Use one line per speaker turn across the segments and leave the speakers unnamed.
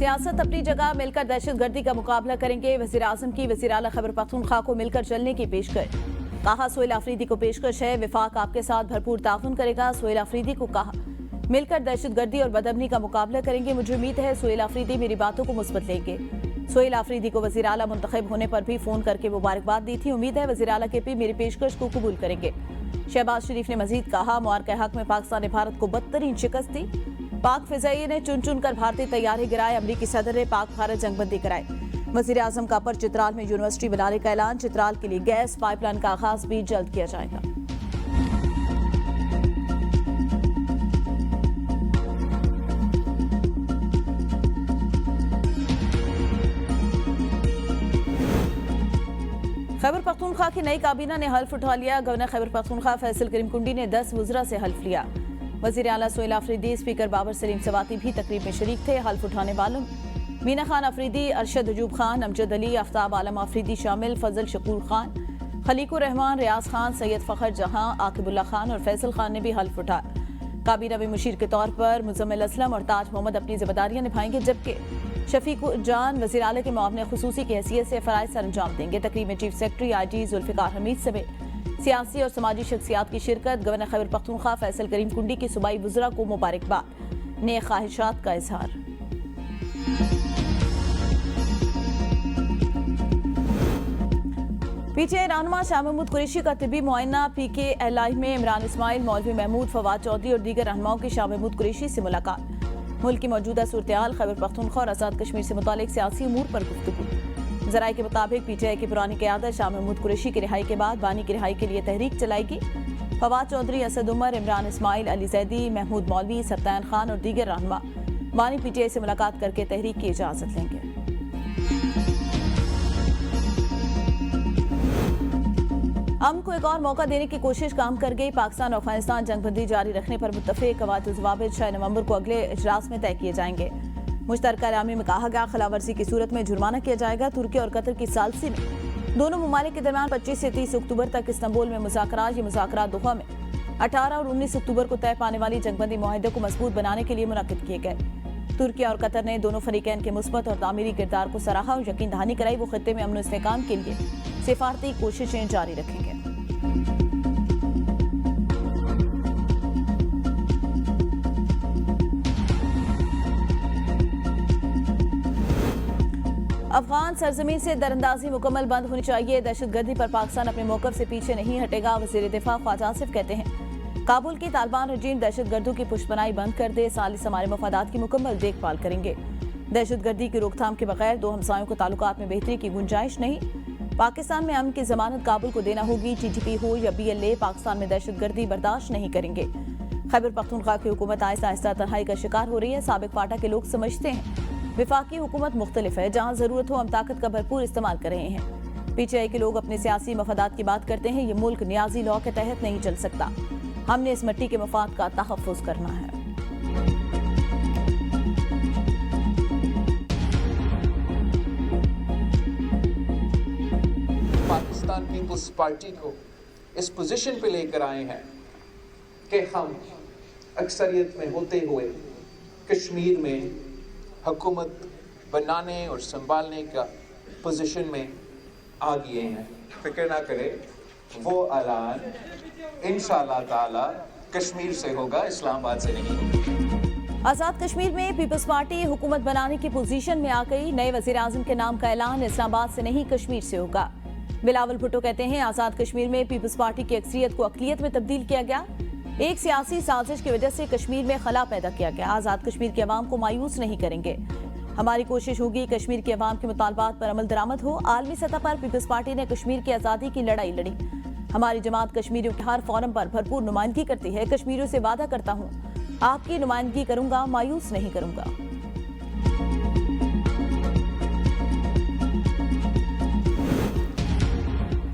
सियासत अपनी जगह, मिलकर दहशतगर्दी का मुकाबला करेंगे। वज़ीर आज़म की वज़ीर आला खैबर पख्तूनख्वा को मिलकर चलने की पेशकश। कहा सोहेल आफरीदी को पेशकश है, विफाक आपके साथ भरपूर ताउन करेगा। सोहेल आफरीदी को कहा मिलकर दहशतगर्दी और बदअमनी का मुकाबला करेंगे। मुझे उम्मीद है सोहेल आफरीदी मेरी बातों को मुस्बत लेंगे। सोहेल आफरीदी को वज़ीर आला मुंतखब होने पर भी फोन करके मुबारकबाद दी थी। उम्मीद है वज़ीर आला के पी मेरी पेशकश को कबूल करेंगे। शहबाज शरीफ ने मजीद कहा मुआर के हक में पाकिस्तान ने भारत को बदतरीन शिकस्त दी। पाक फिजाइये ने चुन चुन कर भारतीय तैयारे गिराए। अमरीकी सदर ने पाक भारत जंगबंदी कराई। वज़ीर आज़म का पर चित्राल में यूनिवर्सिटी बनाने का ऐलान। चित्राल के लिए गैस पाइपलाइन का आगाज भी जल्द किया जाएगा। खैबर पख्तूनख्वा की नई काबीना ने हल्फ उठा लिया। गवर्नर खैबर पख्तूनख्वा फैसल करीम कुंडी ने 10 वज़रा से हल्फ लिया। वज़ीर आला सोहेल आफरीदी, स्पीकर बाबर सलीम सवाती भी तकरीब में शरीक थे। हल्फ उठाने वालों मीना खान आफरीदी, अरशद अजूब खान, अमजद अली, आफ्ताब आलम आफरीदी शामिल, फजल शकूर खान, खलीकुर रहमान, रियाज खान, सैयद फ़खर जहां, आकिबुल्ला खान और फैसल खान ने भी हल्फ उठाया। काबीना में मुशीर के तौर पर मुजम्मिल असलम और ताज मोहम्मद अपनी जिम्मेदारियां निभाएंगे, जबकि शफीक जान वज़ीर आला के मुआवने खुसूसी की हैसियत से फ़राइज़ सर अंजाम देंगे। तकरीब में chief secretary IG Zulfiqar Hamid समेत सियासी और समाजी शख्सियात की शिरकत। गवर्नर खैबर पख्तूनख्वा फैसल करीम कुंडी की सूबाई वज़रा को मुबारकबाद, नए ख्वाहिशात का इजहार। PTI रहनुमा शाह महमूद कुरैशी का तिबी मुआयना। PKLI में इमरान इस्माइल, मौलवी महमूद, फवाद चौधरी और दीगर रहनुमाओं की शाह महमूद कुरैशी से मुलाकात। मुल्क की मौजूदा सूरत-ए-हाल, खैबर पख्तूनख्वा और आज़ाद कश्मीर से मुतालिक सियासी उमूर पर गुफ्तगू। ज़राए के मुताबिक PTI की पुरानी क़यादत शाह महमूद कुरैशी की रिहाई के बाद बानी की रिहाई के लिए तहरीक चलाएगी। फवाद चौधरी, असद उमर, इमरान इस्माइल, अली जैदी, महमूद मौलवी, सत्तान खान और दीगर रहनुमा बानी PTI से मुलाकात करके तहरीक की इजाज़त लेंगे। अमन को एक और मौका देने की कोशिश काम कर गई। पाकिस्तान और अफगानिस्तान जंगबंदी जारी रखने पर मुत्तफिक। कवायद ज़वाबित 6 नवंबर को अगले इजलास में तय किए जाएंगे। मुश्तरका ऐलामी में कहा गया खिलाफवर्जी की सूरत में जुर्माना किया जाएगा। तुर्की और कतर की सालसी में दोनों ममालिक के दरमियान 25 से 30 अक्टूबर तक इस्तांबुल में मुज़ाकरात। ये मुज़ाकरात दोहा में 18 और 19 अक्टूबर को तय पाने वाली जंगबंदी मुआहदे को मजबूत बनाने के लिए मुनक्किद किए गए। तुर्की और कतर ने दोनों फरीकैन के मुस्बत और तामीरी किरदार को सराहा और यकीन दहानी कराई वो खित्ते में अमन और इस्तेहकाम के लिए सिफारती कोशिशें जारी रखेंगे। अफगान सरजमीन से दरअंदाजी मुकम्मल बंद होनी चाहिए। दहशतगर्दी पर पाकिस्तान अपने मौकफ से पीछे नहीं हटेगा। वज़ीर दिफा ख्वाजा आसिफ कहते हैं काबुल की तालिबान रजीम दहशतगर्दों की पुष्पनाई बंद कर दे। सालिस हमारे मफादात की मुकम्मल देखभाल करेंगे। दहशतगर्दी की रोकथाम के बगैर दो हमसायों को ताल्लुकात में बेहतरी की गुंजाइश नहीं। पाकिस्तान में अमन की जमानत काबुल को देना होगी। TTP हो या BLA, पाकिस्तान में दहशतगर्दी बर्दाश्त नहीं करेंगे। खैबर पख्तूनख्वा की हुकूमत आहिस्ता आहिस्ता तन्हाई का शिकार हो रही है। साबिक फाटा के लोग समझते हैं विफाकी हुकूमत मुख्तलिफ है, जहाँ जरूरत हो हम ताकत का भरपूर इस्तेमाल कर रहे हैं। PTI के लोग अपने सियासी मफादात की बात करते हैं। ये मुल्क नियाजी लॉ के तहत नहीं चल सकता। हमने इस मिट्टी के मफाद का तहफ़्फ़ुज़ करना है।
पाकिस्तान पीपुल्स पार्टी को इस पोजीशन पे लेकर आए हैं कि हम अक्सरियत में होते हुए कश्मीर में हुकूमत बनाने और संभालने का पोजीशन में आ गए हैं। फिक्र ना करें, वो ऐलान इंशाअल्लाह ताला कश्मीर से होगा, इस्लामाबाद से नहीं होगा।
आज़ाद कश्मीर में पीपल्स पार्टी हुकूमत बनाने की पोजीशन में आ गई। नए वज़ीर आज़म के नाम का ऐलान इस्लामाबाद से नहीं कश्मीर से होगा। बिलावल भुट्टो कहते हैं आज़ाद कश्मीर में पीपल्स पार्टी की अक्सरियत को अक़लियत में तब्दील किया गया। एक सियासी साजिश की वजह से कश्मीर में खला पैदा किया गया। आज़ाद कश्मीर के अवाम को मायूस नहीं करेंगे। हमारी कोशिश होगी कश्मीर के अवाम के मुतालबात पर अमल दरामद हो। आलमी सतह पर पीपल्स पार्टी ने कश्मीर की आज़ादी की लड़ाई लड़ी। हमारी जमात कश्मीरियों के हर फोरम पर भरपूर नुमाइंदगी करती है। कश्मीरियों से वादा करता हूँ आपकी नुमाइंदगी करूंगा, मायूस नहीं करूंगा।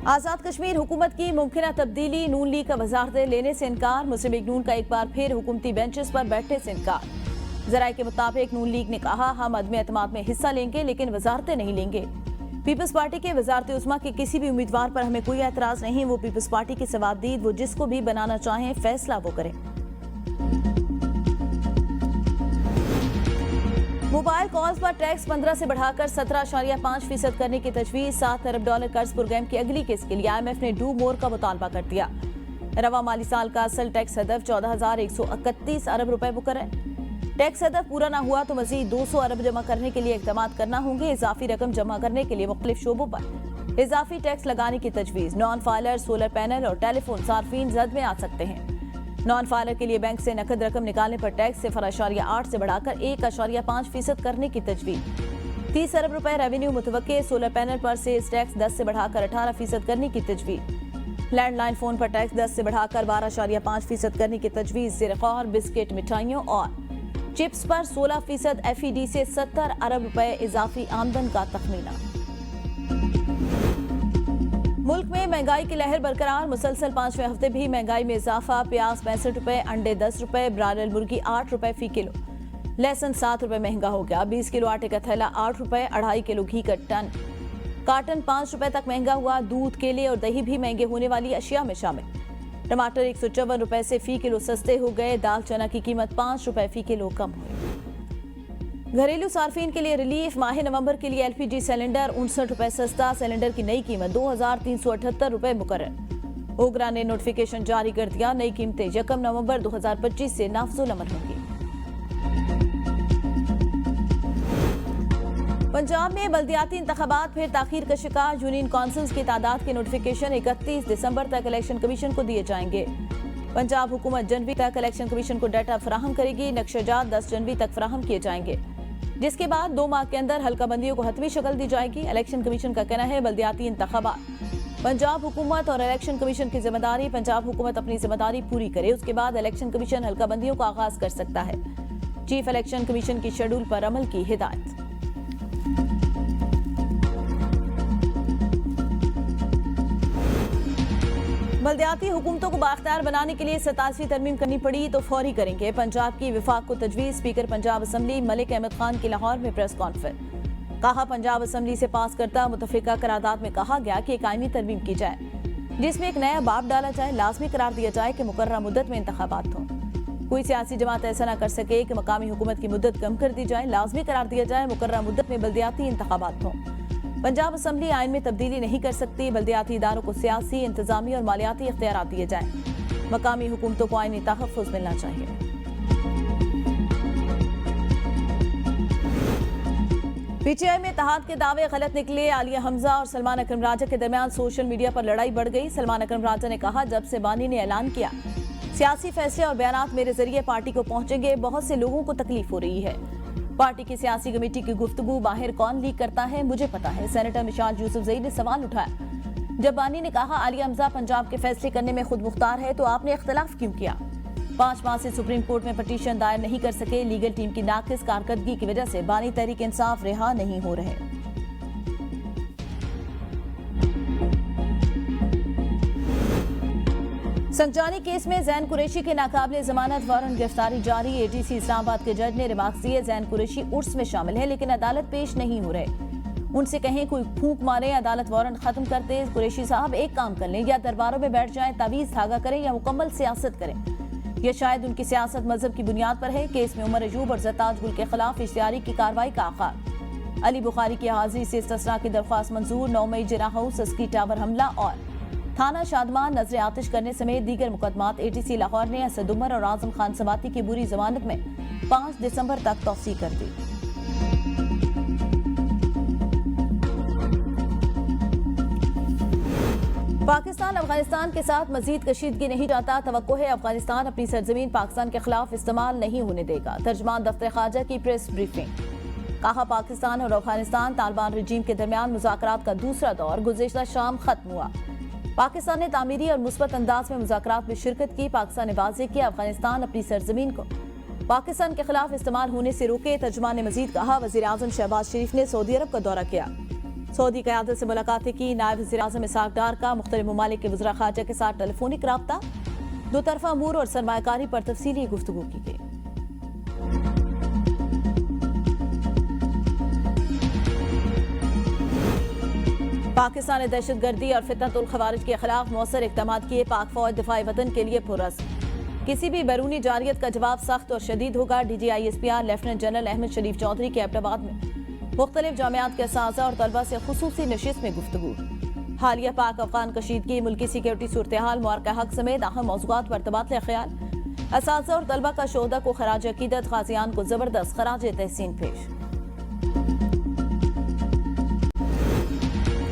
आज़ाद कश्मीर हुकूमत की मुमकिन तब्दीली। नून लीग का वजारतें लेने से इनकार। मुस्लिम लीग नून का एक बार फिर हुकूमती बेंचेस पर बैठने से इनकार। ज़राए के मुताबिक नून लीग ने कहा हम अदम एतमाद में हिस्सा लेंगे लेकिन वजारतें नहीं लेंगे। पीपल्स पार्टी के वजारत उस्मा के किसी भी उम्मीदवार पर हमें कोई एतराज़ नहीं। वो पीपल्स पार्टी की सवादीद, वो जिसको भी बनाना चाहें, फैसला वो करें। मोबाइल कॉल्स पर टैक्स 15 से बढ़ाकर 17.5% करने की तजवीज। $7 अरब कर्ज प्रोग्राम की अगली किस्त के लिए IMF ने डू मोर का मुतालबा कर दिया। रवा माली साल का असल टैक्स हदफ 14,131 अरब रुपए मुकर्रर। टैक्स हदफ पूरा न हुआ तो मजीद 200 अरब जमा करने के लिए इकदाम करना होंगे। इजाफी रकम जमा करने के लिए मुख्तलिफ शोबों पर इजाफी टैक्स लगाने की तजवीज। नॉन फाइलर, सोलर पैनल और टेलीफोन सार्फिन जद में आ सकते हैं। नॉन फाइलर के लिए बैंक से नकद रकम निकालने पर टैक्स 0.8 से बढ़ाकर 1.5% करने की तजवीज। 30 अरब रुपए रेवेन्यू मुतवक्के। सोलर पैनल पर सेल्स टैक्स 10 से बढ़ाकर 18% करने की तजवीज। लैंडलाइन फोन पर टैक्स 10 से बढ़ाकर 12.5% करने की तजवीज। ज़ेर-ए-ख़ौर बिस्किट, मिठाइयों और चिप्स पर 16% FED से 70 अरब रुपए इजाफी आमदन का तखमीना। मुल्क में महंगाई की लहर बरकरार। मुसलसल 5वें हफ्ते भी महंगाई में इजाफा। प्याज 65 रुपए, अंडे 10 रुपए, ब्रायलर मुर्गी 8 रुपए फी किलो। लहसुन 7 रुपए महंगा हो गया। 20 किलो आटे का थैला 8 रुपए, 2.5 किलो घी का टन कार्टन 5 रुपए तक महंगा हुआ। दूध, केले और दही भी महंगे होने वाली अशिया में शामिल। टमाटर 154 रुपए से फी किलो सस्ते हो गए। दाल चना की कीमत 5 रुपए फी किलो कम हुई। घरेलू सार्फिन के लिए रिलीफ। माह नवंबर के लिए LPG सिलेंडर 59 रुपए सस्ता। सिलेंडर की नई कीमत 2,378 रुपए मुकर्रर। ओगरा ने नोटिफिकेशन जारी कर दिया। नई कीमतें 1 नवंबर 2025 से नाफजुल अमल होंगी। पंजाब में बल्दियाती इंतखाबात फिर ताखीर का शिकार। यूनियन काउंसिल्स की तादाद के नोटिफिकेशन 31 दिसंबर तक इलेक्शन कमीशन को दिए जाएंगे। पंजाब हुकूमत जनवरी तक इलेक्शन कमीशन को डाटा फराहम करेगी। नक्शेजात 10 जनवरी तक फराहम किए जाएंगे, जिसके बाद 2 माह के अंदर हल्का बंदियों को हतमी शक्ल दी जाएगी। इलेक्शन कमीशन का कहना है बल्दियाती इंतखाबात पंजाब हुकूमत और इलेक्शन कमीशन की जिम्मेदारी। पंजाब हुकूमत अपनी जिम्मेदारी पूरी करे, उसके बाद इलेक्शन कमीशन हल्का बंदियों का आगाज कर सकता है। चीफ इलेक्शन कमीशन की शेड्यूल पर अमल की हिदायत। बल्दियाती हुकूमतों को बाख्तियार बनाने के लिए 87वीं तरमीम करनी पड़ी तो फौरी करेंगे। पंजाब की विफाक को तजवीज। स्पीकर पंजाब असम्बली मलिक अहमद खान की लाहौर में प्रेस कॉन्फ्रेंस। कहा पंजाब असम्बली से पास करता मुतफिका करारदाद में कहा गया कि एक आईनी तरमीम की जाए, जिसमें एक नया बाब डाला जाए। लाजमी करार दिया जाए कि मुकर्रर मुद्दत में इंतखाबात हों। कोई सियासी जमात ऐसा न कर सके कि मकामी हुकूमत की मुद्दत कम कर दी जाए। लाजमी करार दिया जाए मुकर्रर मुद्दत में बल्दियाती इंतखाबात हों। पंजाब असम्बली आइन में तब्दीली नहीं कर सकती। बल्दियाती इदारों को सियासी, इंतजामी और मालियाती इख्तियारात दिए जाएं। मकामी हुकूमतों को आइनी तहफ़्फ़ुज़ मिलना चाहिए। PTI में इत्तेहाद के दावे गलत निकले। आलिया हमजा और सलमान अकरम राजा के दरमियान सोशल मीडिया पर लड़ाई बढ़ गई। सलमान अकरम राजा ने कहा, जब से बानी ने ऐलान किया सियासी फैसले और बयानात मेरे जरिए पार्टी को पहुंचेंगे, बहुत से लोगों को तकलीफ हो रही है। पार्टी की सियासी कमेटी की गुफ्तगू बाहर कौन लीक करता है मुझे पता है। सेनेटर मिशाल यूसुफजई ने सवाल उठाया। जब बानी ने कहा आलिया हमजा पंजाब के फैसले करने में खुद मुख्तार है तो आपने इख्तलाफ क्यों किया? 5 माह से सुप्रीम कोर्ट में पटिशन दायर नहीं कर सके। लीगल टीम की नाकिस कारकर्दगी की वजह से बानी तहरीक इंसाफ रिहा नहीं हो रहे। संजानी केस में जैन कुरैशी के नाकाबिले जमानत वारंट गिरफ्तारी जारी। ATC इस्लामाबाद के जज ने रिमार्क्स दिए, जैन कुरैशी उर्स में शामिल है लेकिन अदालत पेश नहीं हो रहे। उनसे कहें कोई फूंक मारे, अदालत वारंट खत्म कर दे। कुरैशी साहब एक काम कर लें, या दरबारों में बैठ जाएं, तावीज धागा करें या मुकम्मल सियासत करें। यह शायद उनकी सियासत मजहब की बुनियाद पर है। केस में उमर अयूब और ज़ताज गुल के खिलाफ इश्तिहारी की कार्रवाई का आगाज। अली बुखारी की हाजिरी से इस्तिस्ना की दरख्वास्त मंजूर। 9 मई जिना हाउस अस्की टावर हमला और थाना शादमान नजर आतिश करने समेत दीगर मुकदमात। ATC लाहौर ने असद उमर और आजम खान सवाती की बुरी जमानत में 5 दिसंबर तक तौसीह कर दी। पाकिस्तान अफगानिस्तान के साथ मजीद कशीदगी नहीं चाहता। तवक्को है अफगानिस्तान अपनी सरजमीन पाकिस्तान के खिलाफ इस्तेमाल नहीं होने देगा। तर्जमान दफ्तर खारजा की प्रेस ब्रीफिंग। कहा पाकिस्तान और अफगानिस्तान तालिबान रजीम के दरमियान मुज़ाकरात का दूसरा दौर गुज़िश्ता शाम खत्म हुआ। पाकिस्तान ने तामीरी और मुस्बत अंदाज में मुज़ाकरात में शिरकत की। पाकिस्तान ने वाज़ेह किया अफगानिस्तान अपनी सरजमीन को पाकिस्तान के खिलाफ इस्तेमाल होने से रोके। तर्जमान ने मजीद कहा वज़ीर आज़म शहबाज शरीफ ने सऊदी अरब का दौरा किया। सऊदी क़यादत से मुलाकातें की। नायब वज़ीर आज़म इसाक डार का मुख्तलिफ ममालिक के वज़रा ख़ारजा के साथ टेलीफोनिक राब्ता। 2 तरफ़ा अमूर और सरमायाकारी पर तफसीली गुफ्तगू की गई। पाकिस्तान ने दहशतगर्दी और फितनतुल खवारिज के खिलाफ मौसर इक़दामात किए। पाक फौज दिफाई वतन के लिए पुरस्म। किसी भी बैरूनी जारियत का जवाब सख्त और शदीद होगा। DGISPR लेफ्टिनेंट जनरल अहमद शरीफ चौधरी के एबटाबाद में मुख्तलिफ जामियात के असातिज़ा और तलबा से खुसूसी नशिस्त में गुफ्तगू। हालिया पाक अफगान कशीदगी, मुल्की सिक्योरिटी सूरत हाल, मुआरका हक समेत अहम मौज़ूआत पर तबादला ख्याल। असातिज़ा और तलबा का शोहदा को खराज अकीदत, गाज़ियान को जबरदस्त खराज तहसीन पेश।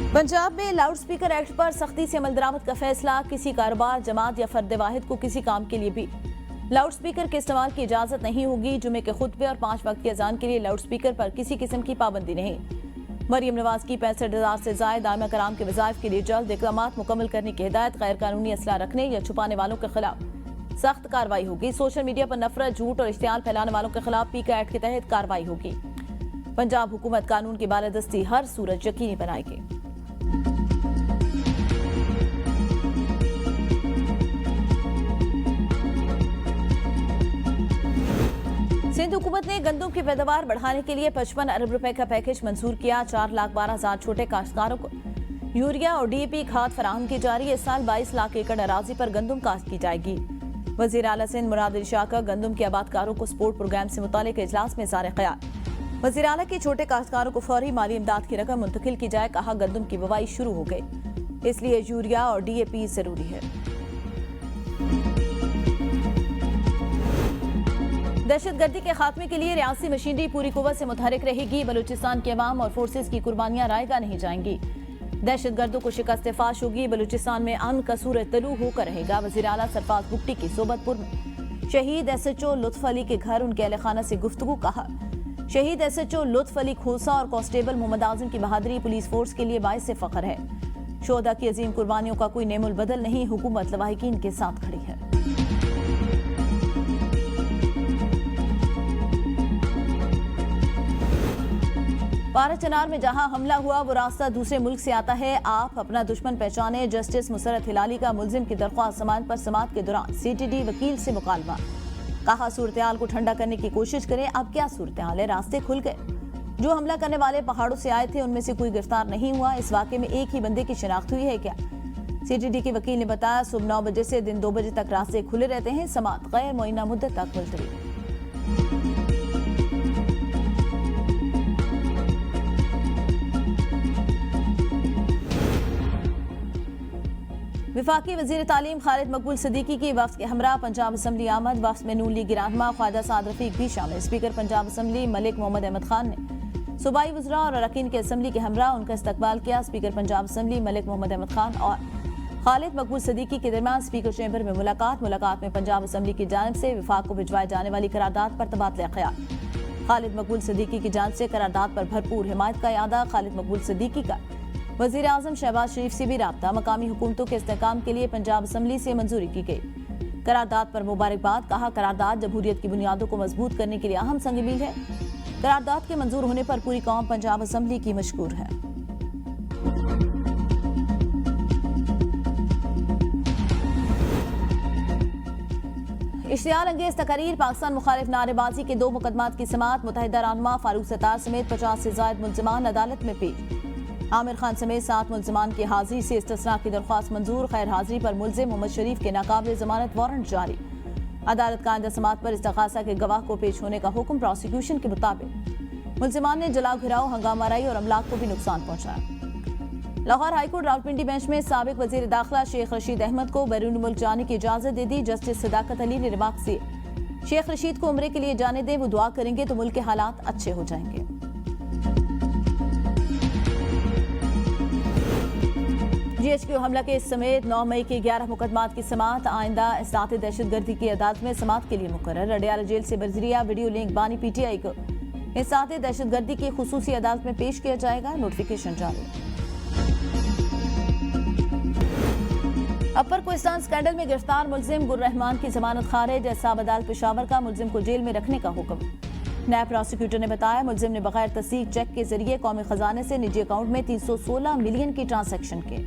पंजाब में लाउड स्पीकर एक्ट पर सख्ती से अमल दरामद का फैसला। किसी कारोबार, जमात या फर्द वाहिद को किसी काम के लिए भी लाउड स्पीकर के इस्तेमाल की इजाजत नहीं होगी। जुमे के खुतबे और 5 वक्त की अजान के लिए लाउड स्पीकर पर किसी किस्म की पाबंदी नहीं। मरियम नवाज की 65,000 से ज्यादा आइमा कराम के वज़ाइफ के लिए जल्द इक़दाम मुकम्मल करने की हिदायत। गैर कानूनी असला रखने या छुपाने वालों के खिलाफ सख्त कार्रवाई होगी। सोशल मीडिया पर नफरत, झूठ और इश्तियाल फैलाने वालों के खिलाफ पीका एक्ट के तहत कार्रवाई होगी। पंजाब हुकूमत कानून की बालादस्ती हर सूरत यकीनी बनाएगी। सिंध हुकूमत ने गंदम की पैदावार बढ़ाने के लिए 55 अरब रुपए का पैकेज मंजूर किया। 4,12,000 छोटे काश्तकारों को यूरिया और DAP खाद फराहम की जा रही है। इस साल 22 लाख एकड़ अराजी पर गंदम काश्त की जाएगी। वज़ीर आला सिंध मुराद अली शाह का गंदम के आबादकारों को सपोर्ट प्रोग्राम से मुतालिक इजलास में इज़हार ख्याल। वज़ीर आला की छोटे काश्तकारों को फौरी माली इमदाद की रकम मुंतकिल की जाए। कहा गंदम की बुवाई शुरू हो गई, इसलिए यूरिया और DAP जरूरी है। दहशतगर्दी के खात्मे के लिए रियासी मशीनरी पूरी कुव्वत से मुतहरिक रहेगी। बलूचिस्तान के अवाम और फोर्सेज की कुर्बानियां रायगा नहीं जाएंगी। दहशतगर्दों को शिकस्त फाश होगी। बलूचिस्तान में अमन का सूरज तलू होकर रहेगा। वज़ीर आला सरफराज बुगटी की सोबतपुर में शहीद SHO लुत्फ अली के घर उनके अहले खाना से गुफ्तगू। कहा शहीद SHO लुत्फ अली खोसा और कांस्टेबल मोहम्मद आजम की बहादुरी पुलिस फोर्स के लिए बाइस फख्र है। शोहदा की अजीम कुर्बानियों का कोई नेमुल बदल नहीं। हुकूमत लवाहिकीन के साथ खड़ी है। पारा चनार में जहां हमला हुआ वो रास्ता दूसरे मुल्क से आता है। आप अपना दुश्मन पहचाने। जस्टिस मुसरत हिलाली का मुलजिम की दरख्वास्त समाअत पर समाअत के दौरान CTD वकील से मुकालमा। कहा सूरत हाल को ठंडा करने की कोशिश करें। अब क्या सूरत हाल है, रास्ते खुल गए। जो हमला करने वाले पहाड़ों से आए थे उनमें से कोई गिरफ्तार नहीं हुआ। इस वाक़े में एक ही बंदे की शिनाख्त हुई है क्या? CTD के वकील ने बताया सुबह 9 बजे से दिन 2 बजे तक रास्ते खुले रहते हैं। समाअत गैर मुअय्यना मुद्दत तक मुलतवी। विफाकी वज़ीर तालीम खालिद मकबूल सिद्दीकी की वफ्द के हमरा पंजाब असम्बली आमद। वफ्द में नून लीग रहनुमा ख्वाजा साद रफीक भी शामिल। स्पीकर पंजाब असम्बली मलिक मोहम्मद अहमद खान ने सूबाई वज़रा और अरकान के असम्बली के हमरा उनका इस्तकबाल किया। स्पीकर पंजाब असम्बली मलिक मोहम्मद अहमद खान और खालिद मकबूल सिद्दीकी के दरमियान स्पीकर चैम्बर में मुलाकात में पंजाब असम्बली की जानिब से विफाक को भिजवाई जाने वाली करारदाद पर तबादला ख्याल। खालिद मकबूल सिद्दीकी की जानिब से करारदाद पर भरपूर हिमायत का इरादा। खालिद मकबूल सिद्दीकी का वज़ीर आज़म शहबाज शरीफ से भी राब्ता। मकामी हुकूमतों के इस्तेहकाम के लिए पंजाब असम्बली से मंजूरी की गई। करारदाद पर मुबारकबाद। कहा करारदाद जमहूरियत की बुनियादों को मजबूत करने के लिए अहम संग मील है। करारदाद के मंजूर होने पर पूरी कौम पंजाब असम्बली की मशकूर है। इश्तियाल अंगेज तकरीर, पाकिस्तान मुखालिफ नारेबाजी के 2 मुकदमात की समाअत। मुतहिदा रहनुमा फारूक सत्तार समेत 50 से ज्यादा मुल्जिमान अदालत में पेश। आमिर खान समेत 7 मुल्जिमान की हाजिरी से इस्तिस्ना की दरख्वास्त मंजूर। खैर हाजिरी पर मुल्जिम मोहम्मद शरीफ के नाकाबिल जमानत वारंट जारी। अदालत का आइंदा समाअत पर इस्तग़ासा के गवाह को पेश होने का हुक्म। प्रोसिक्यूशन के मुताबिक मुल्जिमान ने जलाओ घिराव, हंगामाराई और अमलाक को भी नुकसान पहुंचाया। लाहौर हाईकोर्ट रावलपिंडी बेंच में साबिक वजीर दाखिला शेख रशीद अहमद को बैरून मुल्क जाने की इजाजत दे दी। जस्टिस सदाकत अली ने रिमार्क दिए शेख रशीद को उम्रे के लिए जाने दें, वो दुआ करेंगे तो मुल्क के हालात अच्छे हो जाएंगे। GHQ हमला के समेत 9 मई के 11 मुकदमात की समाअत। आइंदा इस्तात दहशतगर्दी की अदालत में समाअत के लिए मुकर्रर। अडियाला जेल से बरजरिया वीडियो लिंक बानी PTI को इस्तात दहशतगर्दी की खुसूसी अदालत में पेश किया जाएगा। नोटिफिकेशन जारी। अपर कोस्तान स्कैंडल में गिरफ्तार मुल्जिम गुल रहमान की जमानत खारिज। एहसाब अदालत पेशावर का मुल्जिम को जेल में रखने का हुक्म। नायब प्रोसिक्यूटर ने बताया मुल्जिम ने बगैर तस्दीक चेक के जरिए कौमी खजाने से निजी अकाउंट में 316 मिलियन की ट्रांसैक्शन की।